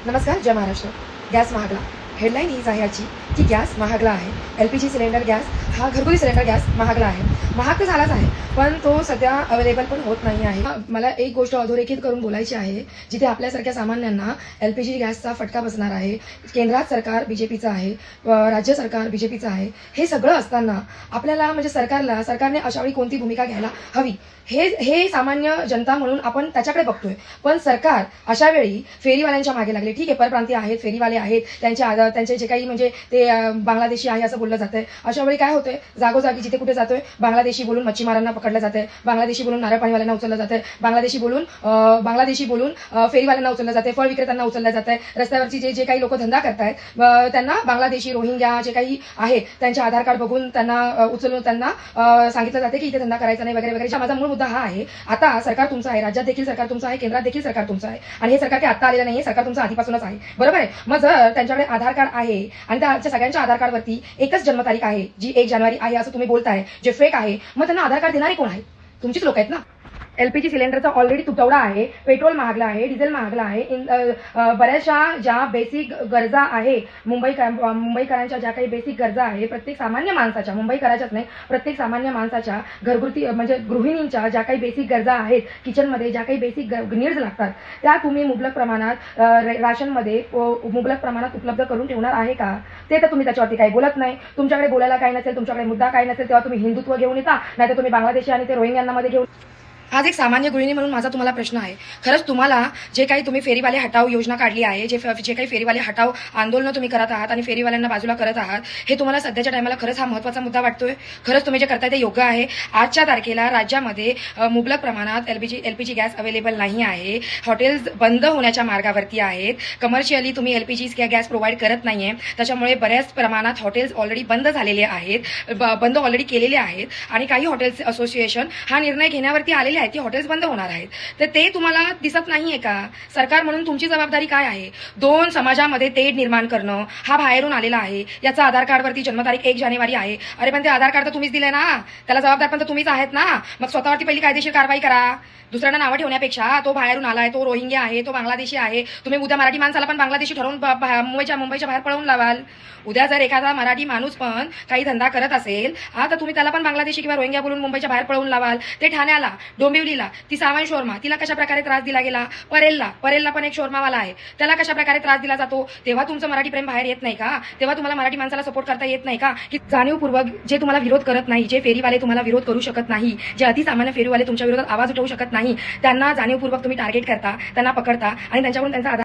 नमस्कार, जय Maharashtra. Gas महागला. Headline हीच आहे आजची की गॅस महागला आहे. LPG सिलेंडर गॅस हा घरगुती सिलेंडर गॅस महागला आहे. महाग तर झालाच आहे, पण तो सध्या अवेलेबल पण होत नाही आहे. मला एक गोष्ट अधोरेखित करून बोलायची आहे, जिथे आपल्यासारख्या सामान्यांना LPG गॅसचा फटका बसणार आहे. केंद्रात सरकार बीजेपीचं आहे, राज्य सरकार बीजेपीचं आहे. हे सगळं असताना आपल्याला म्हणजे सरकारने अशावेळी कोणती भूमिका घ्यायला हवी हे सामान्य जनता म्हणून आपण त्याच्याकडे बघतोय. पण सरकार अशा वेळी फेरीवाल्यांच्या मागे लागले. ठीक आहे, परप्रांतीय आहेत, फेरीवाले आहेत, त्यांचे जे काही म्हणजे ते बांगलादेशी आहे असं बोललं जातंय. अशा वेळी काय होतंय, जागोजागी जिथे कुठे जातोय बांगलादेशी बोलून मच्छीमारांना पकडलं जातंय, बांगलादेशी बोलून नारळ पाणीवाल्यांना उचललं जातंय, बांगलादेशी बोलून फेरीवाल्यांना उचललं जातंय, फळ विक्रेत्यांना उचललं जातंय. रस्त्यावरची जे काही लोक धंदा करतायत त्यांना बांगलादेशी रोहिंग्या जे काही आहे त्यांचे आधार कार्ड बघून त्यांना उचलून त्यांना सांगितलं जाते की इथे धंदा करायचा नाही वगैरे वगैरे. माझा मूळ मुद्दा हा आहे, आता सरकार तुमचं आहे, राज्यात देखील सरकार तुमचं आहे, केंद्रात देखील सरकार तुमचं आहे. आणि हे सरकार काही आता आलेलं नाहीये, सरकार तुमचं आधीपासूनच आहे. बरोबर आहे. मग जर त्यांच्याकडे आधार कार्ड आहे आणि त्या सगळ्यांच्या आधार कार्डवरती एकच जन्मतारीख आहे जी 1 जानेवारी आहे असं तुम्ही बोलताय, जे फेक आहे, मग त्यांना आधार कार्ड देणारे कोण आहे? तुमचीच लोक आहेत ना. LPG सिलेंडरचा ऑलरेडी तुटवडा आहे, पेट्रोल महागला आहे, डिझेल महागला आहे. बऱ्याचशा ज्या बेसिक गरजा आहे, मुंबईकरांच्या ज्या काही बेसिक गरजा आहे, प्रत्येक सामान्य माणसाच्या, मुंबईकराच्याच नाही, प्रत्येक सामान्य माणसाच्या घरगुती म्हणजे गृहिणींच्या ज्या काही बेसिक गरजा आहेत, किचनमध्ये ज्या काही बेसिक नीड्स लागतात, त्या तुम्ही मुबलक प्रमाणात राशनमध्ये मुबलक प्रमाणात उपलब्ध करून ठेवणार आहे का? ते तर तुम्ही त्याच्यावरती काही बोलत नाही. तुमच्याकडे बोलायला काही नसेल, तुमच्याकडे मुद्दा काही नसेल, तेव्हा तुम्ही हिंदुत्व घेऊन येता, नाहीतर तुम्ही बांगलादेशी आणि ते रोहिंग्यांना मध्ये घेऊन. आज एक सामान्य गृहिणी म्हणून माझा तुम्हाला प्रश्न आहे, खरंच तुम्हाला जे काही तुम्ही फेरीवाले हटाव योजना काढली आहे, जे काही फेरीवाले हटाव आंदोलनं तुम्ही करत आहात आणि फेरीवाल्यांना बाजूला करत आहात, हे तुम्हाला सध्याच्या टायमाला खरंच हा महत्त्वाचा मुद्दा वाटतोय? खरंच तुम्ही जे करताय ते योग्य आहे? आजच्या तारखेला राज्यामध्ये मुबलक प्रमाणात LPG गॅस अवेलेबल नाही आहे. हॉटेल्स बंद होण्याच्या मार्गावरती आहेत. कमर्शियली तुम्ही LPG गॅस प्रोव्हाइड करत नाहीये, त्याच्यामुळे बऱ्याच प्रमाणात हॉटेल्स ऑलरेडी बंद झालेले आहेत, बंद ऑलरेडी केलेले आहेत. आणि काही हॉटेल्स असोसिएशन हा निर्णय घेण्यावरती आलेले आहेत की हॉटेल्स बंद होणार आहेत. तर ते तुम्हाला दिसत नाहीये का? सरकार म्हणून तुमची जबाबदारी काय आहे? 2 समाजामध्ये तेढ निर्माण करणं हा बाहेरून आलेला आहे. याचा आधार कार्डवरती जन्मतारीख 1 जानेवारी आहे. अरे पण ते आधार कार्ड तर तुम्हीच दिले ना, त्याला जबाबदार पण तर तुम्हीच आहेत ना. मग स्वतःवरती पहिली कायदेशीर कारवाई करा. दुसऱ्यांना नावं ठेवण्यापेक्षा तो बाहेरून आलाय, तो रोहिंग्या आहे, तो बांगलादेशी आहे, तुम्ही उद्या मराठी माणसाला पण बांगलादेशी ठरवून मुंबईच्या बाहेर पळवून लावाल. उद्या जर एखादा मराठी माणूस पण काही धंदा करत असेल तर तुम्ही त्याला पण बांगलादेशी किंवा रोहिंग्या बोलून मुंबईच्या बाहेर पळवून लावाल. ते ठाण्याला, डोंबिवलीला ती सावंत शोरमा, तिला कशा प्रकारे त्रास दिला गेला. परेलला पण एक शोरमावाला आहे, त्याला कशा प्रकारे त्रास दिला जातो. तेव्हा तुमचं मराठी प्रेम बाहेर येत नाही का? तेव्हा तुम्हाला मराठी माणसाला सपोर्ट करता येत नाही का? की जाणीवपूर्वक जे तुम्हाला विरोध करत नाही, जे फेरीवाले तुम्हाला विरोध करू शकत नाही, जे अतिसामान्य फेरीवाले तुमच्या विरोधात आवाज उठवू शकत नाही, त्यांना जाणीवपूर्वक तुम्ही टार्गेट करता, त्यांना पकडता आणि त्यांच्याकडून त्यांचा